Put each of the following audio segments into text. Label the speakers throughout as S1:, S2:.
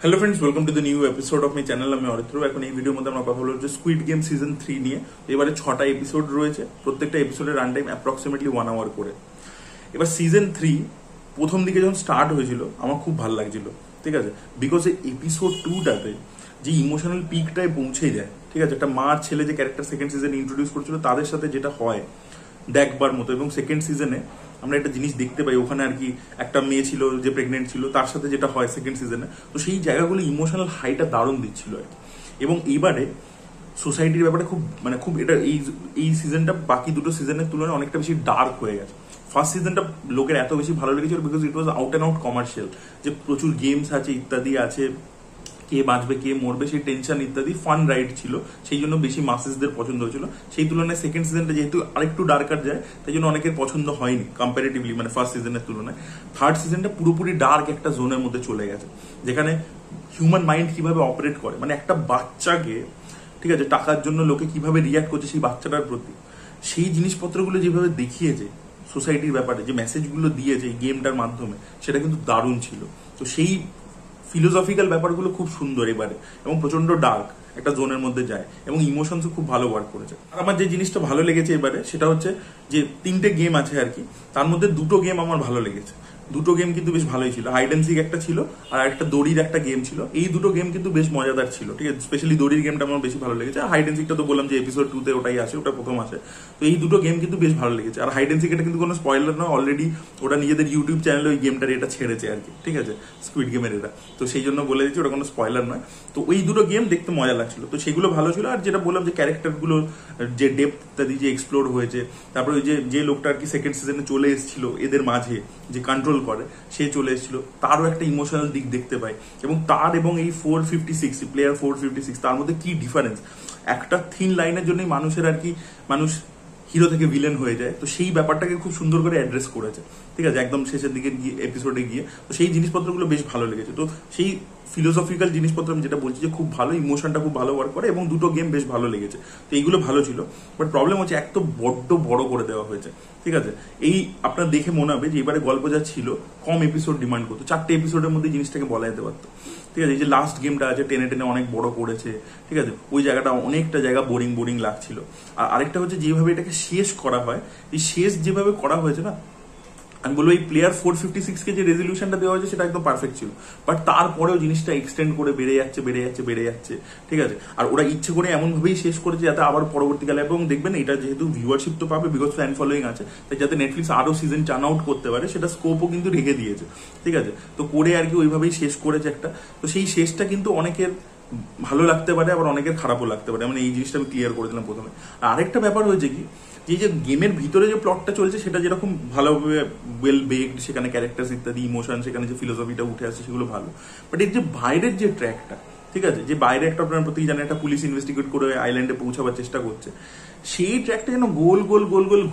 S1: Hello friends, welcome to the new episode of my channel. আমি অরিত্র। এখন এই ভিডিওর মধ্যে আমরা কথা বলবো যে স্কুইড গেম সিজন 3 নিয়ে। এবারে 6টা এপিসোড রয়েছে, প্রত্যেকটা এপিসোডের রান টাইম অ্যাপ্রক্সিমেটলি 1 আওয়ার করে। এবার সিজন 3 প্রথম দিকে যখন স্টার্ট হয়েছিল আমার খুব ভালো লাগছিল, ঠিক আছে, বিকজ এই এপিসোড 2টাতে যে ইমোশনাল পিকটায় পৌঁছে যায়, ঠিক আছে, একটা মার ছেলে যে ক্যারেক্টার সেকেন্ড সিজনে ইন্ট্রোডিউস করছিল তাদের সাথে যেটা হয় দেখবার মতো। এবং সেকেন্ড সিজনে আমরা একটা জিনিস দেখতে পাই, ওখানে আর কি একটা মেয়ে ছিল যে প্রেগনেন্ট ছিল, তার সাথে যেটা হয় সেকেন্ড সিজনে, তো সেই জায়গাগুলো ইমোশনাল হাইটা দারুণ দিচ্ছিল আর কি। এবং এইবারে সোসাইটির ব্যাপারে খুব এটা এই সিজনটা বাকি দুটো সিজনের তুলনায় অনেকটা বেশি ডার্ক হয়ে গেছে। ফার্স্ট সিজনটা লোকের এত বেশি ভালো লেগেছিল because it was out and out commercial, যে প্রচুর গেমস আছে, ইত্যাদি আছে, কে বাঁচবে কে মরবে সেই টেনশন ইত্যাদি, ফান রাইড ছিল, সেই জন্য বেশি মাসেসদের পছন্দ হয়েছিল। সেই তুলনায় সেকেন্ড সিজনটা যেহেতু আরেকটু ডার্কার যায়, তাই জন্য অনেকের পছন্দ হয়নি কম্পারেটিভলি, মানে ফার্স্ট সিজনের তুলনায়। থার্ড সিজনটা পুরোপুরি ডার্ক একটা জোনের মধ্যে চলে গেছে, যেখানে হিউম্যান মাইন্ড কিভাবে অপারেট করে, মানে একটা বাচ্চাকে, ঠিক আছে, টাকার জন্য লোকে কিভাবে রিয়াক্ট করছে সেই বাচ্চাটার প্রতি, সেই জিনিসপত্রগুলো যেভাবে দেখিয়েছে সোসাইটির ব্যাপারে, যে মেসেজগুলো দিয়েছে এই গেমটার মাধ্যমে, সেটা কিন্তু দারুণ ছিল। তো সেই ফিলোসফিক্যাল ব্যাপারগুলো খুব সুন্দর এবারে, এবং প্রচন্ড ডার্ক একটা জোনের মধ্যে যায়, এবং ইমোশনসও খুব ভালো ওয়ার্ক করেছে। আর আমার যে জিনিসটা ভালো লেগেছে এবারে সেটা হচ্ছে যে 3টে গেম আছে আর কি, তার মধ্যে 2টো গেম আমার ভালো লেগেছে। 2টো গেম কিন্তু বেশ ভালোই ছিল। হাইড অ্যান্ড সিক একটা ছিল, আর একটা দড়ির একটা গেম ছিল। এই 2টো গেম কিন্তু বেশ মজাদার ছিল, ঠিক আছে। স্পেশালি দড়ির গেমটা আমার বেশি ভালো লেগেছে। আর হাইড অ্যান্ড সিকটা তো বললাম যে এপিসোড 2তে ওটাই আসে, ওটা প্রথম আসে। তো এই 2টো গেম কিন্তু বেশ ভালো লেগেছে। আর হাইড অ্যান্ড সিক এটা কিন্তু কোনো স্পয়লার নয়, অলরেডি ওটা নিজেদের ইউটিউব চ্যানেলে ওই গেমটার এটা ছেড়েছে আর কি, ঠিক আছে, স্কুইড গেমের এটা। তো সেই জন্য বলে দিচ্ছি, ওটা কোনো স্পয়লার নয়। তো ওই 2টো গেম দেখতে মজা লাগছিল, তো সেগুলো ভালো ছিল। আর যেটা বললাম যে ক্যারেক্টারগুলো যে ডেপথ ইত্যাদি যে এক্সপ্লোর হয়েছে, তারপরে ওই যে লোকটা আর কি সেকেন্ড সিজনে চলে এসেছিল এদের মাঝে, যে কন্ট্রোল করে, সে চলে এসেছিল, তারও একটা ইমোশনাল দিক দেখতে পাই। এবং তার এবং এই 456 প্লেয়ার 456 তার মধ্যে কি ডিফারেন্স, একটা থিন লাইনের জন্যই মানুষের আর কি, মানুষ হিরো থেকে ভিলেন হয়ে যায়। তো সেই ব্যাপারটাকে খুব সুন্দর করে অ্যাড্রেস করেছে, ঠিক আছে, একদম শেষের দিকে গিয়ে এপিসোডে গিয়ে। তো সেই জিনিসপত্রগুলো বেশ ভালো লেগেছে। তো সেই ফিলোসফিক্যাল জিনিসপত্র আমি যেটা বলছি যে খুব ভালো, ইমোশনটা খুব ভালো ওয়ার্ক করে, এবং 2টো গেম বেশ ভালো লেগেছে। তো এইগুলো ভালো ছিল। বাট প্রবলেম হচ্ছে এক তো বড্ড বড় করে দেওয়া হয়েছে, ঠিক আছে। এই আপনার দেখে মনে হবে যে এবারে গল্প যা ছিল কম এপিসোড ডিমান্ড করতো, 4টে এপিসোডের মধ্যে জিনিসটাকে বলা যেতে পারতো, ঠিক আছে। এই যে লাস্ট গেমটা আছে টেনে টেনে অনেক বড় করেছে, ঠিক আছে, ওই জায়গাটা অনেকটা জায়গা বোরিং লাগছিল। আর আরেকটা হচ্ছে যেভাবে এটাকে শেষ করা হয়, এই শেষ যেভাবে করা হয়েছে না, আমি বলবো এই প্লেয়ার 456 কে যে রেজলিউশনটা দেওয়া হয়েছে সেটা একদম পারফেক্ট ছিল। বাট তারপরেও জিনিসটা এক্সটেন্ড করে বেড়ে যাচ্ছে, ঠিক আছে। আর ওরা ইচ্ছে করে এমন ভাবেই শেষ করেছে যাতে আবার পরবর্তীকালে, এবং দেখবেন এটা যেহেতু ভিউয়ারশিপ তো পাবে বিকজ ফ্যান ফলোয়িং আছে, তাই যাতে নেটফ্লিক্স আরো সিজন টার্ন আউট করতে পারে সেটা স্কোপও কিন্তু রেখে দিয়েছে, ঠিক আছে। তো করে আর কি ওইভাবেই শেষ করেছে একটা। তো সেই শেষটা কিন্তু অনেকের ভালো লাগতে পারে, আবার অনেকের খারাপও লাগতে পারে, মানে এই জিনিসটা আমি ক্লিয়ার করে দিলাম প্রথমে। আর আরেকটা ব্যাপার হয়েছে কি, যে গেমের ভিতরে যে প্লটটা চলছে সেটা যেরকম ভালোভাবে ওয়েল বেকড, সেখানে ক্যারেক্টার্স ইত্যাদি ইমোশন, সেখানে যে ফিলোসফিটা উঠে আসছে সেগুলো ভালো। বাট এর যে বাইরের যে ট্র্যাকটা, ঠিক আছে, যে বাইরে একটা আপনার প্রত্যেকে জানে একটা পুলিশ ইনভেস্টিগেট করে আইল্যান্ডে পৌঁছাবার চেষ্টা করছে, সেই ট্র্যাকটা যেন গোল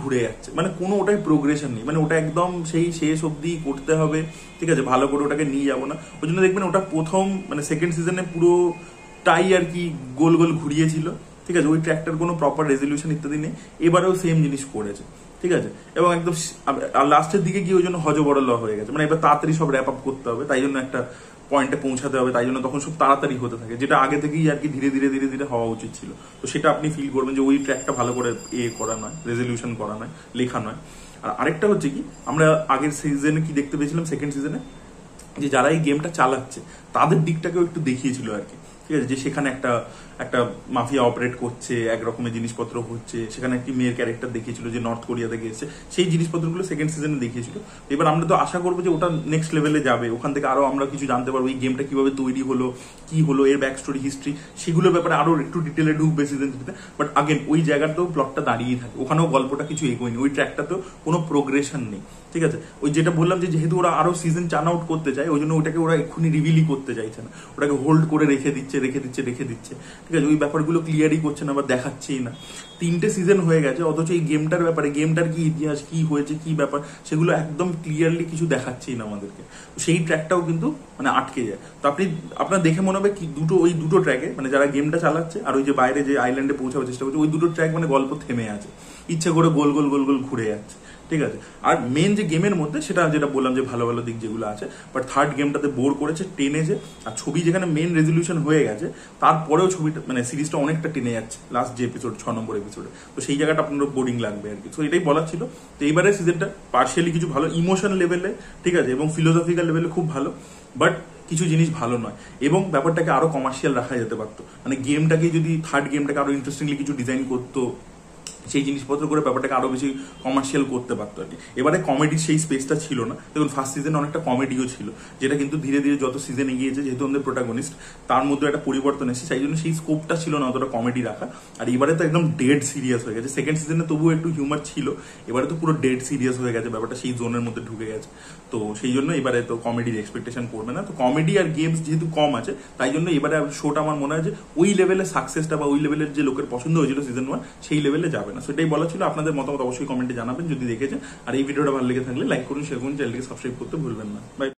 S1: ঘুরে যাচ্ছে, মানে কোনো ওটাই প্রোগ্রেশন নেই, মানে ওটা একদম সেই শেষ অবধি করতে হবে, ঠিক আছে, ভালো করে ওটাকে নিয়ে যাবো না। ওই জন্য দেখবেন ওটা প্রথম মানে সেকেন্ড সিজনে পুরোটাই আর কি গোল ঘুরিয়েছিল, ঠিক আছে, ওই ট্র্যাকটার কোনো প্রপার রেজলিউশন ইত্যাদি নেই। এবারেও সেম জিনিস করেছে, ঠিক আছে, এবং একদম লাস্টের দিকে গিয়ে ওই জন্য হজবরল হয়ে গেছে, মানে এবার তাড়াতাড়ি সব র্যাপ আপ করতে হবে, তাই জন্য একটা পয়েন্টে পৌঁছাতে হবে, তাই জন্য তখন সব তাড়াতাড়ি হতে থাকে, যেটা আগে থেকেই আর কি ধীরে ধীরে হওয়া উচিত ছিল। তো সেটা আপনি ফিল করবেন যে ওই ট্র্যাকটা ভালো করে করা নয়, রেজলিউশন করা নয়, লেখা নয়। আর আরেকটা হচ্ছে কি, আমরা আগের সিজনে কি দেখতে পেয়েছিলাম, সেকেন্ড সিজনে যে যারা এই গেমটা চালাচ্ছে তাদের দিকটাকেও একটু দেখিয়েছিল আর কি, ঠিক আছে, যে সেখানে একটা মাফিয়া অপারেট করছে, এক রকমের জিনিসপত্র হচ্ছে, সেখানে একটি মেয়ের ক্যারেক্টার দেখিয়েছিল যে নর্থ কোরিয়া থেকে এসেছে, সেই জিনিসপত্রগুলো সেকেন্ড সিজনে দেখিয়েছিল। এবার আমরা তো আশা করবো যে ওটা নেক্সট লেভেলে যাবে, ওখান থেকে আরো আমরা কিছু জানতে পারবো, এই গেমটা কিভাবে তৈরি হলো, কি হলো, এর ব্যাক স্টোরি হিস্ট্রি, সেগুলোর ব্যাপারে আরো একটু ডিটেলে ঢুকবে সিজন 3-তে। বাট আগেন ওই জায়গাতেও প্লটটা দাঁড়িয়েই থাকে, ওখানেও গল্পটা কিছু এগোয়নি, ওই ট্র্যাকটাতেও কোনো প্রোগ্রেশন নেই, ঠিক আছে। ওই যেটা বললাম যে যেহেতু ওরা আরো সিজন টার্ন আউট করতে চায়, ওই জন্য ওটাকে ওরা এক্ষুনি রিভিলই করতে চাইছে না, ওটাকে হোল্ড করে রেখে দিচ্ছে, ঠিক আছে, ওই ব্যাপারগুলো ক্লিয়ারই করছে না বা দেখাচ্ছেই না। 3টে সিজন হয়ে গেছে, অথচ এই গেমটার ব্যাপারে, গেমটার কি ইতিহাস, কি হয়েছে, কি ব্যাপার, সেগুলো একদম ক্লিয়ারলি কিছু দেখাচ্ছেই না আমাদেরকে। সেই ট্র্যাকটাও কিন্তু মানে আটকে যায়। তো আপনার দেখে মনে হবে কি ওই দুটো ট্র্যাকে, মানে যারা গেমটা চালাচ্ছে আর ওই যে বাইরে যে আইল্যান্ডে পৌঁছাবার চেষ্টা করছে, ওই দুটো ট্র্যাক মানে গল্প থেমে আছে, ইচ্ছে করে গোল ঘুরে যাচ্ছে, ঠিক আছে। আর মেন যে গেমের মধ্যে সেটা যেটা বললাম যে ভালো ভালো দিক যেগুলো আছে, বাট থার্ড গেমটাতে বোর করেছে, টেনেছে। আর ছবি যেখানে মেন রেজলিউশন হয়ে গেছে তারপরেও ছবিটা মানে সিরিজটা অনেকটা টেনে যাচ্ছে লাস্ট যে এপিসোড 6 নম্বর এপিসোডে, তো সেই জায়গাটা আপনার বোরিং লাগবে আর কি। তো এটাই বলার ছিল। তো এইবারের সিজনটা পার্শিয়ালি কিছু ভালো ইমোশন লেভেলে, ঠিক আছে, এবং ফিলোসফিক্যাল লেভেলে খুব ভালো, বাট কিছু জিনিস ভালো নয়, এবং ব্যাপারটাকে আরো কমার্শিয়াল রাখা যেতে পারতো। মানে গেমটাকে যদি থার্ড গেমটাকে আরো ইন্টারেস্টিংলি কিছু ডিজাইন করতো, সেই জিনিসপত্র করে ব্যাপারটাকে আরো বেশি কমার্শিয়াল করতে পারতো আর কি। এবারে কমেডির সেই স্পেসটা ছিল না। দেখুন ফার্স্ট সিজনে অনেকটা কমেডিও ছিল, যেটা কিন্তু ধীরে ধীরে যত সিজন এগিয়েছে, যেহেতু আমাদের প্রোটাগনিস্ট, তার মধ্যে একটা পরিবর্তন এসেছে, সেই জন্য সেই স্কোপটা ছিল না অতটা কমেডি রাখা। আর এবারে তো একদম ডেড সিরিয়াস হয়ে গেছে। সেকেন্ড সিজনে তবুও একটু হিউমার ছিল, এবারে তো পুরো ডেড সিরিয়াস হয়ে গেছে ব্যাপারটা, সেই জোনের মধ্যে ঢুকে গেছে। তো সেই জন্য এবারে তো কমেডির এক্সপেকটেশন করবে না। তো কমেডি আর গেমস যেহেতু কম আছে, তাই জন্য এবারে শোটা আমার মনে হয় যে ওই লেভেলের সাকসেসটা বা ওই লেভেলের যে লোকের পছন্দ হয়েছিল সিজন 1, সেই লেভেলে যাবে না। সেটাই বলা ছিল। আপনাদের মতামত অবশ্যই কমেন্টে জানাবেন যদি দেখেছেন। আর এই ভিডিওটা ভালো লেগে থাকলে লাইক করুন, শেয়ার করুন, চ্যানেলকে সাবস্ক্রাইব করতে ভুলবেন না। বাই।